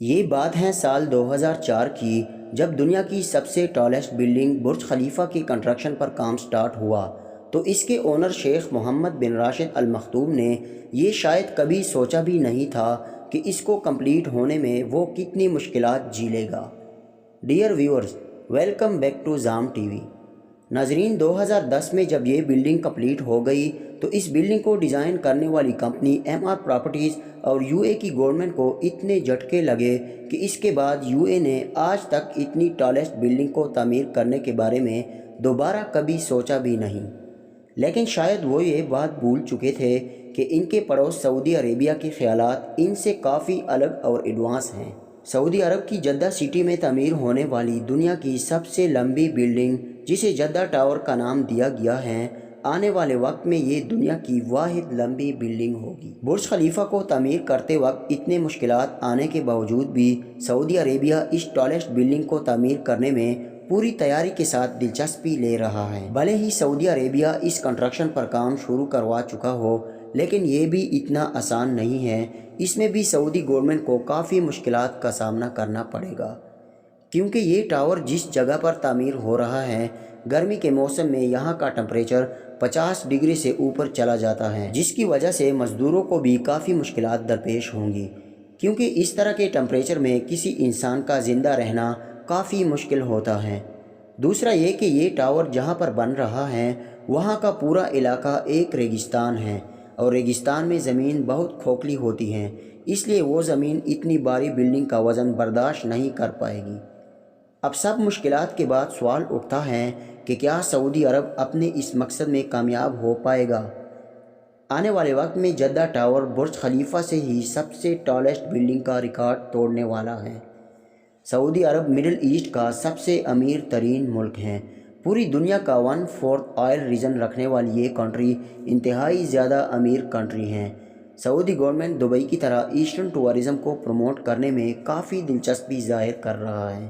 یہ بات ہے سال 2004 کی، جب دنیا کی سب سے ٹالسٹ بلڈنگ برج خلیفہ کی کنسٹرکشن پر کام سٹارٹ ہوا تو اس کے اونر شیخ محمد بن راشد ال مختوم نے یہ شاید کبھی سوچا بھی نہیں تھا کہ اس کو کمپلیٹ ہونے میں وہ کتنی مشکلات جھیلے گا۔ Dear viewers, welcome back to Zam TV وی۔ ناظرین، 2010 میں جب یہ بلڈنگ کمپلیٹ ہو گئی تو اس بلڈنگ کو ڈیزائن کرنے والی کمپنی ایم آر پراپرٹیز اور یو اے کی گورنمنٹ کو اتنے جھٹکے لگے کہ اس کے بعد یو اے نے آج تک اتنی ٹالسٹ بلڈنگ کو تعمیر کرنے کے بارے میں دوبارہ کبھی سوچا بھی نہیں۔ لیکن شاید وہ یہ بات بھول چکے تھے کہ ان کے پڑوس سعودی عربیہ کے خیالات ان سے کافی الگ اور ایڈوانس ہیں۔ سعودی عرب کی جدہ سٹی میں تعمیر ہونے والی دنیا کی سب سے لمبی بلڈنگ، جسے جدہ ٹاور کا نام دیا گیا ہے، آنے والے وقت میں یہ دنیا کی واحد لمبی بلڈنگ ہوگی۔ برج خلیفہ کو تعمیر کرتے وقت اتنے مشکلات آنے کے باوجود بھی سعودی عربیہ اس ٹالسٹ بلڈنگ کو تعمیر کرنے میں پوری تیاری کے ساتھ دلچسپی لے رہا ہے۔ بھلے ہی سعودی عربیہ اس کنسٹرکشن پر کام شروع کروا چکا ہو، لیکن یہ بھی اتنا آسان نہیں ہے۔ اس میں بھی سعودی گورنمنٹ کو کافی مشکلات کا سامنا کرنا پڑے گا، کیونکہ یہ ٹاور جس جگہ پر تعمیر ہو رہا ہے، گرمی کے موسم میں یہاں کا ٹمپریچر 50 ڈگری سے اوپر چلا جاتا ہے، جس کی وجہ سے مزدوروں کو بھی کافی مشکلات درپیش ہوں گی، کیونکہ اس طرح کے ٹمپریچر میں کسی انسان کا زندہ رہنا کافی مشکل ہوتا ہے۔ دوسرا یہ کہ یہ ٹاور جہاں پر بن رہا ہے وہاں کا پورا علاقہ ایک ریگستان ہے، اور ریگستان میں زمین بہت کھوکھلی ہوتی ہے، اس لیے وہ زمین اتنی بھاری بلڈنگ کا وزن برداشت نہیں کر پائے گی۔ اب سب مشکلات کے بعد سوال اٹھتا ہے کہ کیا سعودی عرب اپنے اس مقصد میں کامیاب ہو پائے گا؟ آنے والے وقت میں جدہ ٹاور برج خلیفہ سے ہی سب سے ٹالسٹ بلڈنگ کا ریکارڈ توڑنے والا ہے۔ سعودی عرب مڈل ایسٹ کا سب سے امیر ترین ملک ہے۔ پوری دنیا کا 1/4 آئل ریزن رکھنے والی یہ کنٹری انتہائی زیادہ امیر کنٹری ہے۔ سعودی گورنمنٹ دبئی کی طرح ایسٹرن ٹورازم کو پروموٹ کرنے میں کافی دلچسپی ظاہر کر رہا ہے۔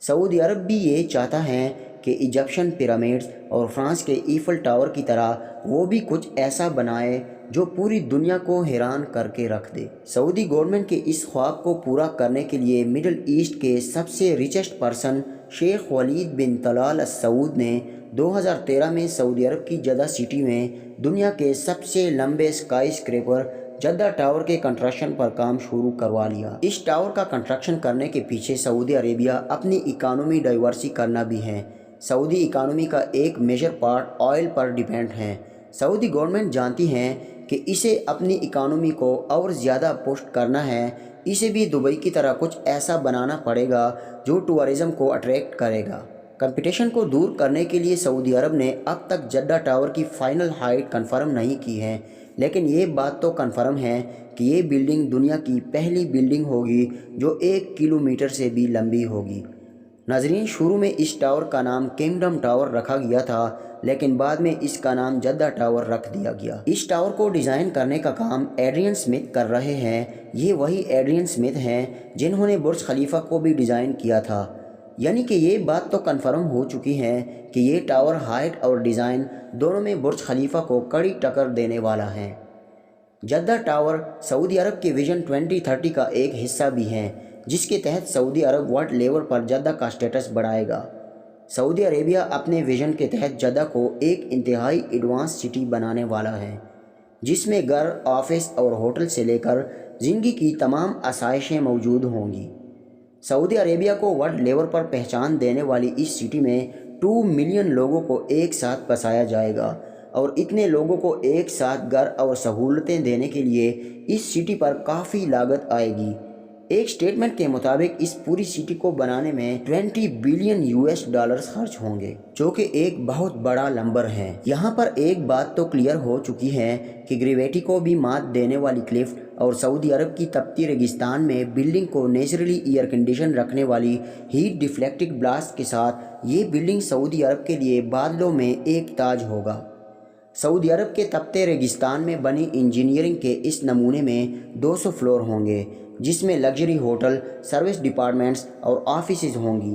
سعودی عرب بھی یہ چاہتا ہے کہ ایجپشن پیرامڈز اور فرانس کے ایفل ٹاور کی طرح وہ بھی کچھ ایسا بنائے جو پوری دنیا کو حیران کر کے رکھ دے۔ سعودی گورنمنٹ کے اس خواب کو پورا کرنے کے لیے مڈل ایسٹ کے سب سے ریچسٹ پرسن شیخ ولید بن طلال السعود نے 2013 میں سعودی عرب کی جدہ سٹی میں دنیا کے سب سے لمبے اسکائی اسکریپر جدہ ٹاور کے کنسٹرکشن پر کام شروع کروا لیا۔ اس ٹاور کا کنسٹرکشن کرنے کے پیچھے سعودی عربیہ اپنی اکانومی ڈائیورسی کرنا بھی ہے۔ سعودی اکانومی کا ایک میجر پارٹ آئل پر ڈیپینڈ ہے۔ سعودی گورنمنٹ جانتی ہے کہ اسے اپنی اکانومی کو اور زیادہ پشٹ کرنا ہے، اسے بھی دبئی کی طرح کچھ ایسا بنانا پڑے گا جو ٹورازم کو اٹریکٹ کرے گا۔ کمپٹیشن کو دور کرنے کے لیے سعودی عرب نے اب تک جدہ ٹاور کی فائنل ہائٹ کنفرم نہیں کی ہے، لیکن یہ بات تو کنفرم ہے کہ یہ بلڈنگ دنیا کی پہلی بلڈنگ ہوگی جو 1 کلومیٹر سے بھی لمبی ہوگی۔ ناظرین، شروع میں اس ٹاور کا نام کنگڈم ٹاور رکھا گیا تھا، لیکن بعد میں اس کا نام جدہ ٹاور رکھ دیا گیا۔ اس ٹاور کو ڈیزائن کرنے کا کام ایڈرین سمتھ کر رہے ہیں۔ یہ وہی ایڈرین سمتھ ہیں جنہوں نے برج خلیفہ کو بھی ڈیزائن کیا تھا، یعنی کہ یہ بات تو کنفرم ہو چکی ہے کہ یہ ٹاور ہائٹ اور ڈیزائن دونوں میں برج خلیفہ کو کڑی ٹکر دینے والا ہے۔ جدہ ٹاور سعودی عرب کے ویژن 2030 کا ایک حصہ بھی ہے، جس کے تحت سعودی عرب ورلڈ لیول پر جدہ کا سٹیٹس بڑھائے گا۔ سعودی عربیہ اپنے ویژن کے تحت جدہ کو ایک انتہائی ایڈوانس سٹی بنانے والا ہے، جس میں گھر، آفس اور ہوٹل سے لے کر زندگی کی تمام آسائشیں موجود ہوں گی۔ سعودی عربیہ کو ورلڈ لیول پر پہچان دینے والی اس سٹی میں 2 ملین لوگوں کو ایک ساتھ بسایا جائے گا، اور اتنے لوگوں کو ایک ساتھ گھر اور سہولتیں دینے کے لیے اس سٹی پر کافی لاگت آئے گی۔ ایک سٹیٹمنٹ کے مطابق اس پوری سٹی کو بنانے میں $20 بلین خرچ ہوں گے، جو کہ ایک بہت بڑا نمبر ہے۔ یہاں پر ایک بات تو کلیئر ہو چکی ہے کہ گریویٹی کو بھی مات دینے والی کلف اور سعودی عرب کی تپتی ریگستان میں بلڈنگ کو نیچرلی ایئر کنڈیشن رکھنے والی ہیٹ ڈیفلیکٹڈ بلاسٹ کے ساتھ یہ بلڈنگ سعودی عرب کے لیے بادلوں میں ایک تاج ہوگا۔ سعودی عرب کے تپتے ریگستان میں بنی انجینئرنگ کے اس نمونے میں 200 فلور ہوں گے، جس میں لگژری ہوٹل، سروس ڈپارٹمنٹس اور آفیسز ہوں گی۔